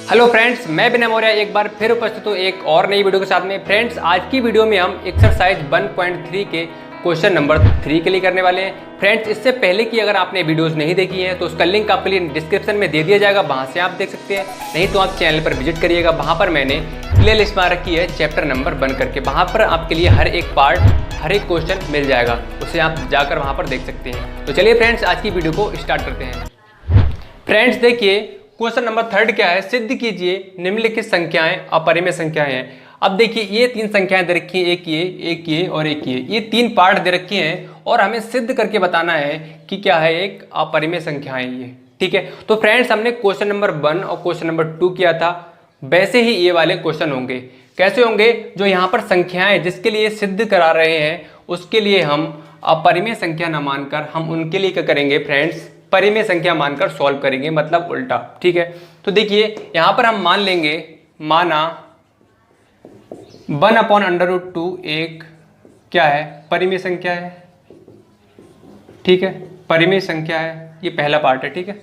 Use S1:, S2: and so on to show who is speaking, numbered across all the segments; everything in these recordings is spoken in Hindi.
S1: हेलो फ्रेंड्स, मैं बिना मौर्य एक बार फिर उपस्थित हूँ एक और नई वीडियो के साथ में। फ्रेंड्स, आज की वीडियो में हम एक्सरसाइज 1.3 के क्वेश्चन नंबर 3 के लिए करने वाले हैं। फ्रेंड्स, इससे पहले कि अगर आपने वीडियोस नहीं देखी हैं तो उसका लिंक आपके लिए डिस्क्रिप्शन में दे दिया जाएगा, वहाँ से आप देख सकते हैं। नहीं तो आप चैनल पर विजिट करिएगा, वहाँ पर मैंने प्ले लिस्ट में रखी है चैप्टर नंबर 1 करके। वहाँ पर आपके लिए हर एक पार्ट, हर एक क्वेश्चन मिल जाएगा, उसे आप जाकर वहाँ पर देख सकते हैं। तो चलिए फ्रेंड्स, आज की वीडियो को स्टार्ट करते हैं। फ्रेंड्स देखिए, क्वेश्चन नंबर 3 क्या है, सिद्ध कीजिए निम्नलिखित संख्याएं अपरिमेय संख्याएं हैं। अब देखिए, ये 3 संख्याएं दे रखी हैं, एक ये और एक ये 3 पार्ट दे रखे हैं और हमें सिद्ध करके बताना है कि क्या है एक अपरिमेय संख्याएं ये। ठीक है, तो फ्रेंड्स हमने क्वेश्चन नंबर 1 और क्वेश्चन नंबर 2 किया था, वैसे ही ये वाले क्वेश्चन होंगे। कैसे होंगे? जो यहाँ पर संख्याएं जिसके लिए सिद्ध करा रहे हैं उसके लिए हम अपरिमेय संख्या न मानकर हम उनके लिए क्या करेंगे फ्रेंड्स, परिमेय संख्या मानकर सॉल्व करेंगे, मतलब उल्टा। ठीक है, तो देखिए यहां पर हम मान लेंगे, माना 1/√2 एक क्या है, परिमेय संख्या है। ठीक है, परिमेय संख्या है, ये पहला पार्ट है। ठीक है,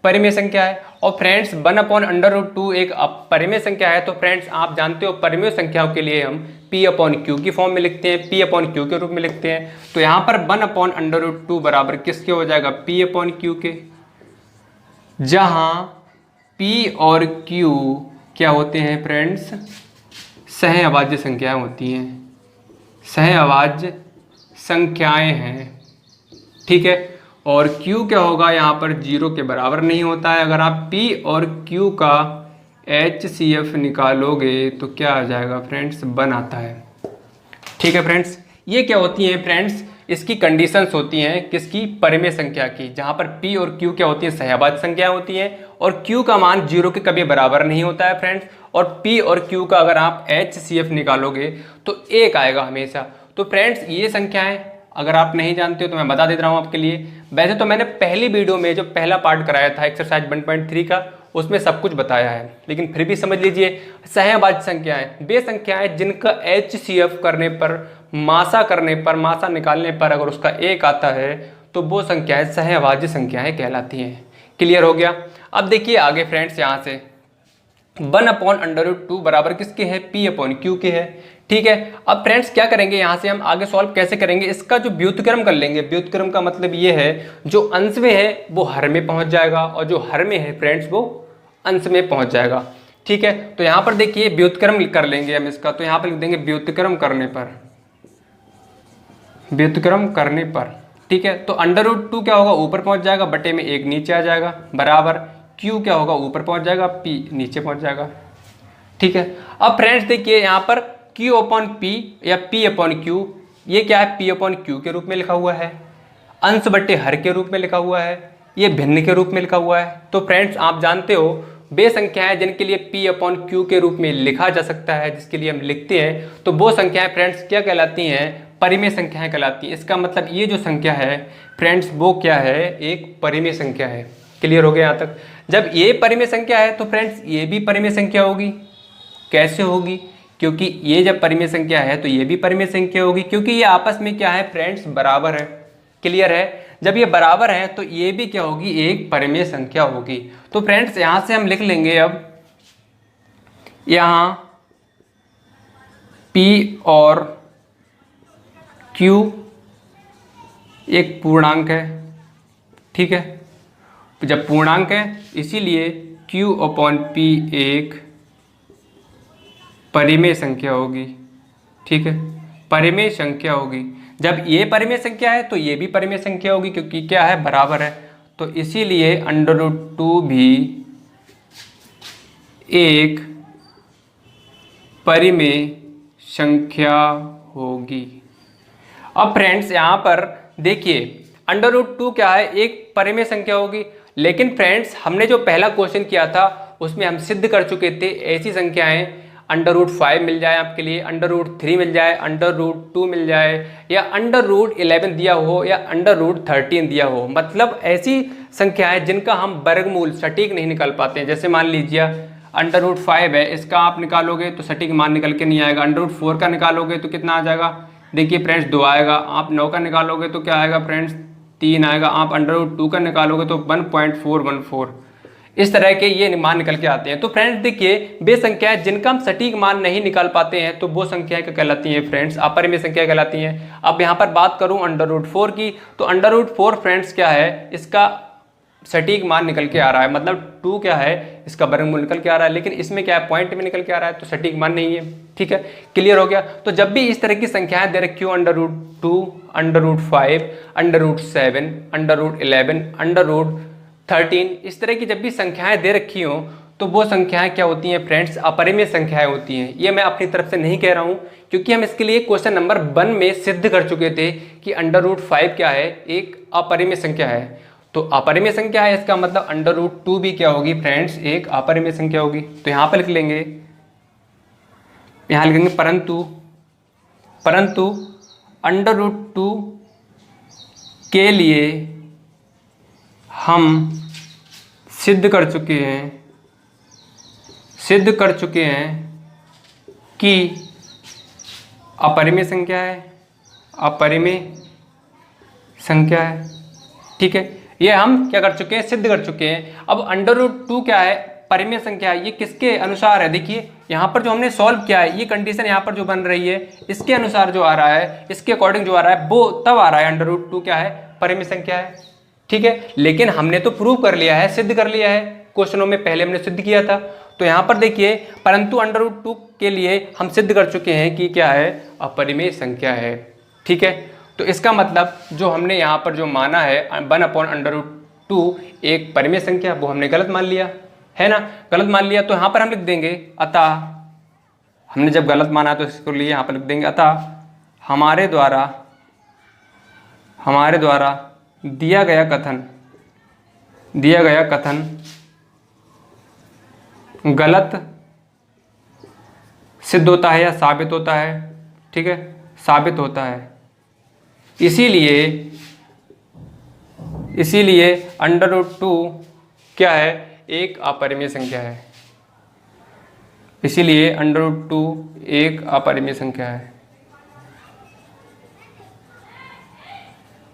S1: परिमेय संख्या है। और फ्रेंड्स 1/√2 एक अपरिमेय संख्या है। तो फ्रेंड्स आप जानते हो परिमेय संख्याओं के लिए हम P/Q की फॉर्म में लिखते हैं, P/Q के रूप में लिखते हैं। तो यहाँ पर 1/√2 बराबर किसके हो जाएगा, P/Q के, जहाँ P और Q क्या होते हैं फ्रेंड्स, सहअभाज्य संख्याएं होती हैं, सहअभाज्य संख्याएं हैं। ठीक है, और Q क्या होगा, यहाँ पर 0 के बराबर नहीं होता है। अगर आप P और Q का HCF निकालोगे तो क्या आ जाएगा फ्रेंड्स, 1 आता है। ठीक है फ्रेंड्स, ये क्या होती हैं फ्रेंड्स, इसकी कंडीशंस होती हैं किसकी, परिमेय संख्या की, जहाँ पर P और Q क्या होती है, सहअभाज्य संख्या होती हैं और Q का मान 0 के कभी बराबर नहीं होता है फ्रेंड्स। और P और Q का अगर आप HCF निकालोगे तो 1 आएगा हमेशा। तो फ्रेंड्स ये संख्याएं अगर आप नहीं जानते हो तो मैं बता दे रहा हूँ आपके लिए। वैसे तो मैंने पहली वीडियो में जो पहला पार्ट कराया था एक्सरसाइज 1.3 का, उसमें सब कुछ बताया है, लेकिन फिर भी समझ लीजिए, सहअभाज्य संख्याएं वे संख्याएं जिनका HCF करने पर, मासा करने पर, मासा निकालने पर अगर उसका 1 आता है तो वो संख्याएं सहअभाज्य संख्याएं कहलाती हैं। क्लियर हो गया? अब देखिए आगे फ्रेंड्स, यहाँ से 1/√2 बराबर किसके है, P/Q के है। ठीक है, अब फ्रेंड्स क्या करेंगे, यहाँ से हम आगे सॉल्व कैसे करेंगे, इसका जो व्युत्क्रम कर लेंगे। व्युत्क्रम का मतलब ये है जो अंश में है वो हर में पहुंच जाएगा और जो हर में है फ्रेंड्स वो अंश में पहुंच जाएगा। ठीक है, तो यहाँ पर देखिए व्युत्क्रम कर लेंगे हम इसका, तो यहाँ पर लिख देंगे व्युत्क्रम करने पर, व्युत्क्रम करने पर। ठीक है, तो √2 क्या होगा, ऊपर पहुंच जाएगा, बटे में 1 नीचे आ जाएगा, बराबर Q क्या होगा, ऊपर पहुंच जाएगा, P नीचे पहुंच जाएगा। ठीक है, अब फ्रेंड्स देखिए यहाँ पर Q/P या P/Q, ये क्या है, P/Q के रूप में लिखा हुआ है, अंश बट्टे हर के रूप में लिखा हुआ है, ये भिन्न के रूप में लिखा हुआ है। तो फ्रेंड्स आप जानते हो वे संख्याएं जिनके लिए P/Q के रूप में लिखा जा सकता है, जिसके लिए हम लिखते हैं, तो वो संख्याएं फ्रेंड्स क्या कहलाती हैं, परिमेय संख्याएं कहलाती हैं। इसका मतलब ये जो संख्या है फ्रेंड्स वो क्या है, एक परिमेय संख्या है। क्लियर हो गया यहाँ तक? जब ये परिमेय संख्या है तो फ्रेंड्स ये भी परिमेय संख्या होगी। कैसे होगी? क्योंकि ये जब परिमेय संख्या है तो ये भी परिमेय संख्या होगी, क्योंकि ये आपस में क्या है फ्रेंड्स, बराबर है। क्लियर है? जब ये बराबर है तो ये भी क्या होगी, एक परिमेय संख्या होगी। तो फ्रेंड्स यहां से हम लिख लेंगे, अब यहां P और Q एक पूर्णांक है। ठीक है, जब पूर्णांक है इसीलिए Q/P एक परिमेय संख्या होगी। ठीक है, परिमेय संख्या होगी। जब ये परिमेय संख्या है तो ये भी परिमेय संख्या होगी, क्योंकि क्या है, बराबर है। तो इसीलिए √2 भी एक परिमेय संख्या होगी। अब फ्रेंड्स यहाँ पर देखिए √2 क्या है, एक परिमेय संख्या होगी। लेकिन फ्रेंड्स हमने जो पहला क्वेश्चन किया था उसमें हम सिद्ध कर चुके थे ऐसी संख्याएं √5 मिल जाए आपके लिए, √3 मिल जाए, √2 मिल जाए, या √11 दिया हो या √13 दिया हो, मतलब ऐसी संख्याएं जिनका हम वर्गमूल सटीक नहीं निकाल पाते हैं। जैसे मान लीजिए √5 है, इसका आप निकालोगे तो सटीक मान निकल के नहीं आएगा। √4 का निकालोगे तो कितना आ जाएगा, देखिए फ्रेंड्स 2 आएगा। आप 9 का निकालोगे तो क्या आएगा फ्रेंड्स, 3 आएगा। आप √2 का निकालोगे तो 1.414। इस तरह के ये मान निकल के आते हैं। तो फ्रेंड्स देखिए, वे संख्याएं जिनका हम सटीक मान नहीं निकाल पाते हैं तो वो संख्याएं क्या कहलाती हैं फ्रेंड्स, अपरिमेय संख्या कहलाती हैं। अब यहाँ पर बात करूँ √4 की, तो √4 फ्रेंड्स क्या है, इसका सटीक मान निकल के आ रहा है, मतलब 2 क्या है, इसका वर्गमूल निकल के आ रहा है, लेकिन इसमें क्या है, पॉइंट में निकल के आ रहा है, तो सटीक मान नहीं है। ठीक है, क्लियर हो गया। तो जब भी इस तरह की संख्याएं दे रखी हो, √2, √5, √7, √11, √13, इस तरह की जब भी संख्याएं दे रखी हो तो वो संख्याएं क्या होती हैं फ्रेंड्स, अपरिमेय संख्याएं होती हैं। ये मैं अपनी तरफ से नहीं कह रहा हूं, क्योंकि हम इसके लिए क्वेश्चन नंबर 1 में सिद्ध कर चुके थे कि √5 क्या है, एक अपरिमेय संख्या है। तो अपरिमेय संख्या है, इसका मतलब √2 भी क्या होगी फ्रेंड्स, एक अपरिमेय संख्या होगी। तो यहाँ पर लिख लेंगे, यहाँ लिखेंगे परंतु √2 के लिए हम सिद्ध कर चुके हैं कि अपरिमेय संख्या है, ठीक है। ये हम क्या कर चुके हैं, सिद्ध कर चुके हैं। अब √2 क्या है, परिमेय संख्या है। ये किसके अनुसार है, देखिए यहाँ पर जो हमने सॉल्व किया है, ये कंडीशन यहाँ पर जो बन रही है, इसके अनुसार जो आ रहा है, इसके अकॉर्डिंग जो आ रहा है, वो तब आ रहा है √2 क्या है, परिमेय संख्या है। ठीक है, लेकिन हमने तो प्रूव कर लिया है, सिद्ध कर लिया है, क्वेश्चनों में पहले हमने सिद्ध किया था। तो यहाँ पर देखिए, परंतु √2 के लिए हम सिद्ध कर चुके हैं कि क्या है, अपरिमेय संख्या है। ठीक है, तो इसका मतलब जो हमने यहाँ पर जो माना है 1/√2 एक परिमेय संख्या, वो हमने गलत मान लिया है ना, गलत मान लिया। तो यहाँ पर हम लिख देंगे अतः, हमने जब गलत माना तो इसको लिए यहाँ पर लिख देंगे अतः हमारे द्वारा दिया गया कथन गलत सिद्ध होता है या साबित होता है। ठीक है, साबित होता है। इसीलिए √2 क्या है, एक अपरिमेय संख्या है। इसीलिए √2 एक अपरिमेय संख्या है।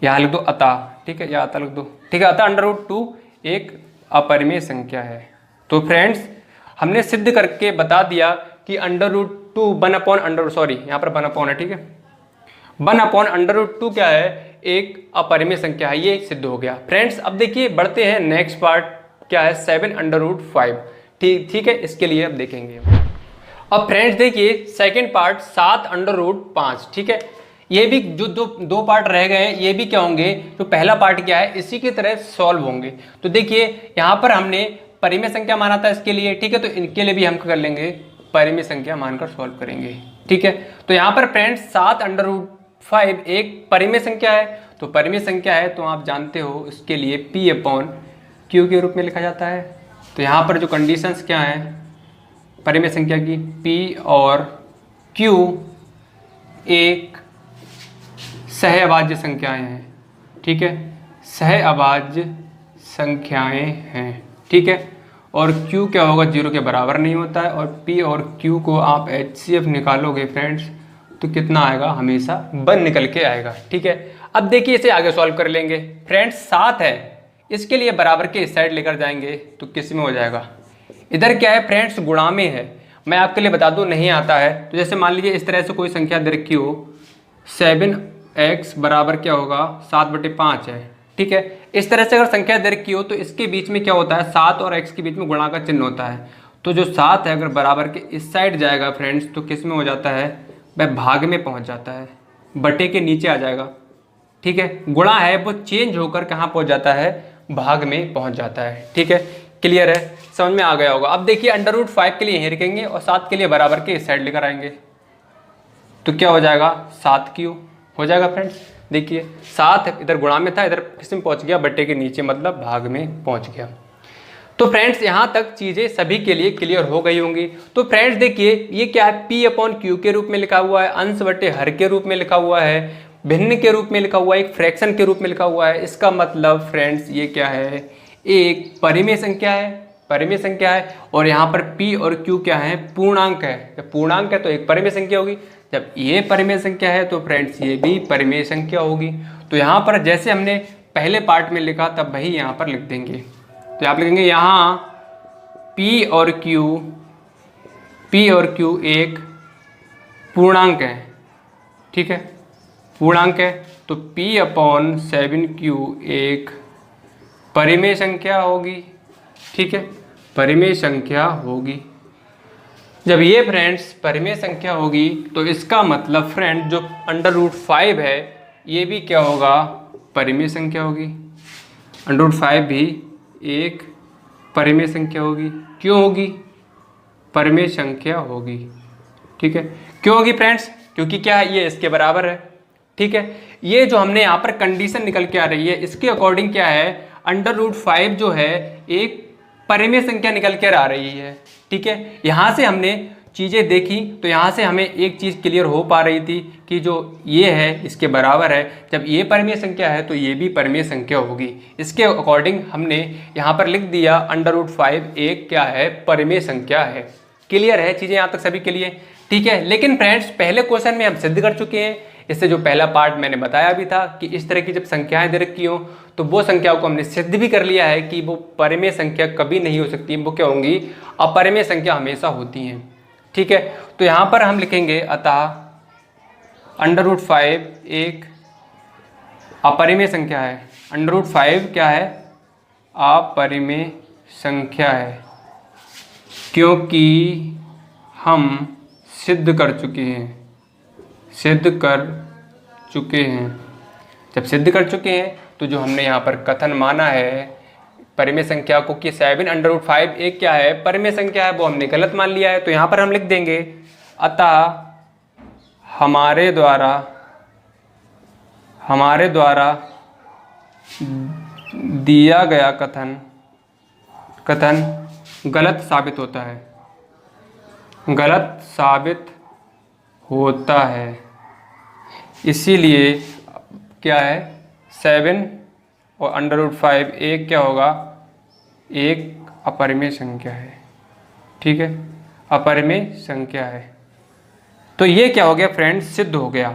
S1: यहाँ लिख दो अतः, ठीक है, या अतः लिख दो, ठीक है, अतः √2 एक अपरिमेय संख्या है। तो फ्रेंड्स हमने सिद्ध करके बता दिया कि √2 यहाँ पर 1/, है, ठीक है, 1/√2 क्या है, एक अपरिमेय संख्या है। ये सिद्ध हो गया फ्रेंड्स। अब देखिए बढ़ते हैं, नेक्स्ट पार्ट क्या है, 7/5। ठीक है, इसके लिए अब देखेंगे। अब फ्रेंड्स देखिए सेकंड पार्ट 7/5। ठीक है, ये भी जो दो पार्ट रह गए हैं, ये भी क्या होंगे, जो पहला पार्ट क्या है, इसी की तरह सॉल्व होंगे। तो देखिए यहाँ पर हमने परिमेय संख्या माना था इसके लिए, ठीक है, तो इनके लिए भी हम कर लेंगे, परिमेय संख्या मानकर सॉल्व करेंगे। ठीक है, तो यहाँ पर फ्रेंड्स 7/5 एक परिमेय संख्या है। तो परिमेय संख्या है तो आप जानते हो इसके लिए P/Q के रूप में लिखा जाता है। तो यहाँ पर जो कंडीशंस क्या हैं परिमेय संख्या की, P और Q एक सहअभाज्य संख्याएं हैं। ठीक है, सहअभाज्य संख्याएं हैं। ठीक है, और Q क्या होगा, 0 के बराबर नहीं होता है। और P और Q को आप HCF निकालोगे फ्रेंड्स तो कितना आएगा, हमेशा 1 निकल के आएगा। ठीक है, अब देखिए इसे आगे सॉल्व कर लेंगे फ्रेंड्स। 7 है, इसके लिए बराबर के इस साइड लेकर जाएंगे तो किस में हो जाएगा, इधर क्या है फ्रेंड्स, गुणा में है। मैं आपके लिए बता दूं नहीं आता है तो जैसे मान लीजिए इस तरह से कोई संख्या दे रखी हो, 7x बराबर क्या होगा, 7/5 है। ठीक है, इस तरह से अगर संख्या दे रखी हो तो इसके बीच में क्या होता है, 7 और x के बीच में गुणा का चिन्ह होता है। तो जो 7 है अगर बराबर के इस साइड जाएगा फ्रेंड्स तो किस में हो जाता है, वह भाग में पहुंच जाता है, बटे के नीचे आ जाएगा। ठीक है, गुणा है वो चेंज होकर कहाँ पहुंच जाता है, भाग में पहुंच जाता है। ठीक है, क्लियर है, समझ में आ गया होगा। अब देखिए √5 के लिए यहीं रखेंगे और 7 के लिए बराबर के इस साइड लेकर आएंगे तो क्या हो जाएगा, 7Q हो जाएगा फ्रेंड्स। देखिए 7 इधर गुणा में था, इधर किस में पहुंच गया, बटे के नीचे, मतलब भाग में पहुंच गया। तो फ्रेंड्स यहाँ तक चीज़ें सभी के लिए क्लियर हो गई होंगी। तो फ्रेंड्स देखिए ये क्या है, P/Q के रूप में लिखा हुआ है, अंश बटे हर के रूप में लिखा हुआ है, भिन्न के रूप में लिखा हुआ है, एक फ्रैक्शन के रूप में लिखा हुआ है। इसका मतलब फ्रेंड्स ये क्या है, एक परिमेय संख्या है, परिमेय संख्या है। और यहाँ पर P और Q क्या है, पूर्णांक है। जब पूर्णांक है तो एक परिमेय संख्या होगी, जब ये परिमेय संख्या है तो फ्रेंड्स ये भी परिमेय संख्या होगी। तो यहाँ पर जैसे हमने पहले पार्ट में लिखा तब वही यहाँ पर लिख देंगे। तो आप लिखेंगे यहाँ P और Q एक पूर्णांक है, ठीक है, पूर्णांक है। तो P/7Q एक परिमेय संख्या होगी, ठीक है, परिमेय संख्या होगी। जब ये फ्रेंड्स परिमेय संख्या होगी तो इसका मतलब फ्रेंड जो √5 है ये भी क्या होगा, परिमेय संख्या होगी। √5 भी एक परिमेय संख्या होगी। क्यों होगी, परिमेय संख्या होगी, ठीक है। क्यों होगी फ्रेंड्स, क्योंकि क्या है, ये इसके बराबर है, ठीक है। ये जो हमने यहाँ पर कंडीशन निकल के आ रही है इसके अकॉर्डिंग क्या है, √5 जो है एक परिमेय संख्या निकल कर आ रही है, ठीक है। यहाँ से हमने चीज़ें देखी तो यहाँ से हमें एक चीज़ क्लियर हो पा रही थी कि जो ये है इसके बराबर है। जब ये परिमेय संख्या है तो ये भी परिमेय संख्या होगी। इसके अकॉर्डिंग हमने यहाँ पर लिख दिया √5 एक क्या है, परिमेय संख्या है। क्लियर है चीज़ें यहाँ तक सभी के लिए, ठीक है। लेकिन फ्रेंड्स पहले क्वेश्चन में हम सिद्ध कर चुके हैं। इससे जो पहला पार्ट मैंने बताया भी था कि इस तरह की जब संख्याएं दे रखी हो तो वो संख्याओं को हमने सिद्ध भी कर लिया है कि वो परिमेय संख्या कभी नहीं हो सकती, वो क्या होंगी, अपरिमेय संख्या हमेशा होती हैं, ठीक है। तो यहाँ पर हम लिखेंगे अतः √5 एक अपरिमेय संख्या है। √5 क्या है, अपरिमेय संख्या है, क्योंकि हम सिद्ध कर चुके हैं, जब सिद्ध कर चुके हैं तो जो हमने यहाँ पर कथन माना है परिमेय संख्या को कि 7/√5 एक क्या है, परिमेय संख्या है, वो हमने गलत मान लिया है। तो यहाँ पर हम लिख देंगे अतः हमारे द्वारा दिया गया कथन गलत साबित होता है, इसीलिए क्या है, 7 और √5 एक क्या होगा, एक अपरिमेय संख्या है, ठीक है, अपरिमेय संख्या है। तो ये क्या हो गया फ्रेंड्स, सिद्ध हो गया,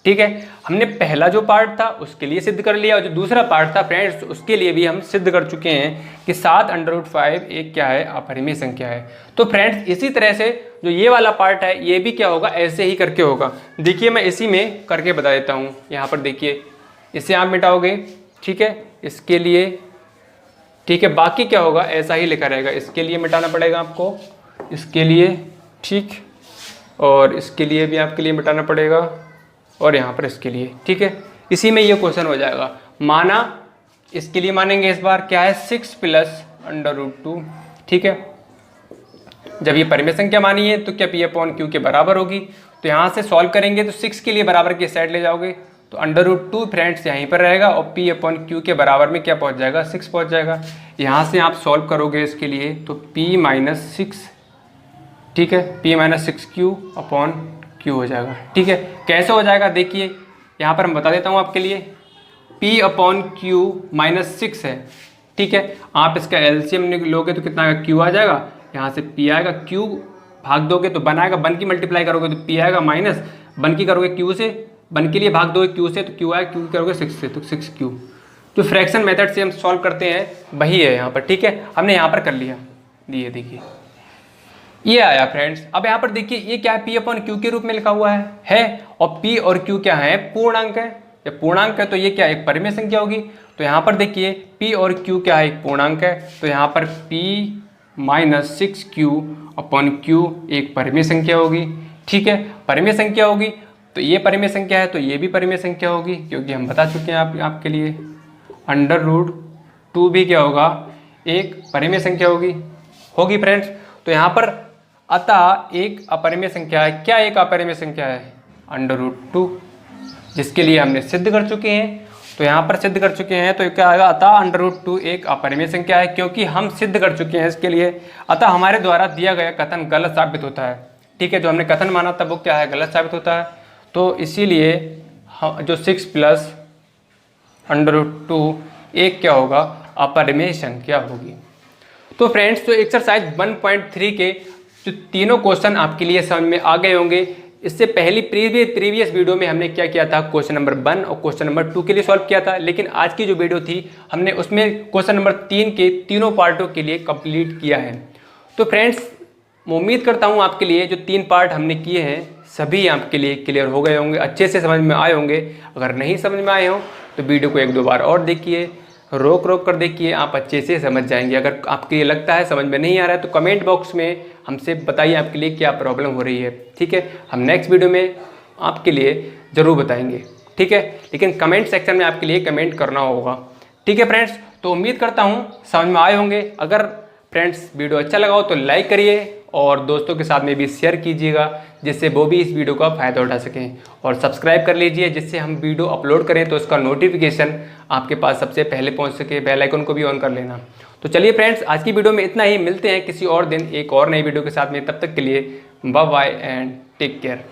S1: ठीक है। हमने पहला जो पार्ट था उसके लिए सिद्ध कर लिया और जो दूसरा पार्ट था फ्रेंड्स उसके लिए भी हम सिद्ध कर चुके हैं कि 7/√5 एक क्या है, अपरिमेय संख्या है। तो फ्रेंड्स इसी तरह से जो ये वाला पार्ट है ये भी क्या होगा, ऐसे ही करके होगा। देखिए मैं इसी में करके बता देता हूँ। यहाँ पर देखिए इसे आप मिटाओगे, ठीक है, इसके लिए, ठीक है, बाकी क्या होगा, ऐसा ही लिखा रहेगा। इसके लिए मिटाना पड़ेगा आपको, इसके लिए, ठीक, और इसके लिए भी आपके लिए मिटाना पड़ेगा, और यहाँ पर इसके लिए, ठीक है। इसी में ये क्वेश्चन हो जाएगा। माना, इसके लिए मानेंगे इस बार क्या है, 6 + √2, ठीक है। जब ये परिमेय संख्या मानी है तो क्या P/Q के बराबर होगी। तो यहाँ से सॉल्व करेंगे तो 6 के लिए बराबर की साइड ले जाओगे तो √2 फ्रेंड्स यहीं पर रहेगा और P/Q के बराबर में क्या पहुँच जाएगा, 6 पहुँच जाएगा। यहाँ से आप सॉल्व करोगे इसके लिए तो P-6, ठीक है, P-6Q/Q हो जाएगा, ठीक है। कैसे हो जाएगा देखिए, यहाँ पर हम बता देता हूँ आपके लिए। P/Q -6 है, ठीक है। आप इसका LCM लोगे तो कितना आएगा, Q आ जाएगा, यहाँ से P आएगा, Q भाग दोगे तो बन आएगा, बन की मल्टीप्लाई करोगे तो P आएगा, माइनस बन की करोगे Q से, बन के लिए भाग दोगे Q से तो Q आएगा, Q करोगे 6 से तो 6Q। जो फ्रैक्शन मेथड से हम सॉल्व करते हैं वही है यहाँ पर, ठीक है। हमने यहाँ पर कर लिया, ये देखिए ये आया फ्रेंड्स। अब यहाँ पर देखिए ये क्या है, P/Q के रूप में लिखा हुआ है और P और Q क्या है, पूर्णांक है। जब पूर्णांक है तो ये क्या एक परिमेय संख्या होगी। तो यहाँ पर देखिए P और Q क्या है, एक पूर्णांक है, तो यहाँ पर P-6Q/Q एक परिमेय संख्या होगी, ठीक है, परिमेय संख्या होगी। तो ये परिमेय संख्या है तो ये भी परिमेय संख्या होगी, क्योंकि हम बता चुके हैं आपके लिए √2 भी क्या होगा, एक परिमेय संख्या होगी फ्रेंड्स। तो यहाँ पर अतः एक अपरिमेय संख्या है। क्या एक अपरिमेय संख्या है, √2, जिसके लिए हमने सिद्ध कर चुके हैं। तो यहाँ पर सिद्ध कर चुके हैं तो क्या आएगा, अतः √2 एक अपरिमेय संख्या है, क्योंकि हम सिद्ध कर चुके हैं इसके लिए। अतः हमारे द्वारा दिया गया कथन गलत साबित होता है, ठीक है। जो हमने कथन माना था वो क्या है, गलत साबित होता है। तो इसीलिए जो 6 + √2 एक क्या होगा, अपरिमेय संख्या होगी। तो फ्रेंड्स तो एक्सरसाइज 1.3 के जो तीनों क्वेश्चन आपके लिए समझ में आ गए होंगे। इससे पहली प्रीवियस वीडियो में हमने क्या किया था, क्वेश्चन नंबर 1 और क्वेश्चन नंबर 2 के लिए सॉल्व किया था। लेकिन आज की जो वीडियो थी हमने उसमें क्वेश्चन नंबर 3 के तीनों पार्टों के लिए कंप्लीट किया है। तो फ्रेंड्स मैं उम्मीद करता हूँ आपके लिए जो 3 पार्ट हमने किए हैं सभी आपके लिए क्लियर हो गए होंगे, अच्छे से समझ में आए होंगे। अगर नहीं समझ में आए हों तो वीडियो को 1-2 बार और देखिए, रोक रोक कर देखिए, आप अच्छे से समझ जाएंगे। अगर आपके लिए लगता है समझ में नहीं आ रहा है तो कमेंट बॉक्स में हमसे बताइए आपके लिए क्या प्रॉब्लम हो रही है, ठीक है। हम नेक्स्ट वीडियो में आपके लिए ज़रूर बताएंगे, ठीक है। लेकिन कमेंट सेक्शन में आपके लिए कमेंट करना होगा, ठीक है फ्रेंड्स। तो उम्मीद करता हूँ समझ में आए होंगे। अगर फ्रेंड्स वीडियो अच्छा लगा हो तो लाइक करिए और दोस्तों के साथ में भी शेयर कीजिएगा, जिससे वो भी इस वीडियो का फ़ायदा उठा सकें। और सब्सक्राइब कर लीजिए, जिससे हम वीडियो अपलोड करें तो उसका नोटिफिकेशन आपके पास सबसे पहले पहुंच सके। बेल आइकन को भी ऑन कर लेना। तो चलिए फ्रेंड्स, आज की वीडियो में इतना ही। मिलते हैं किसी और दिन एक और नई वीडियो के साथ में। तब तक के लिए bye bye and take care.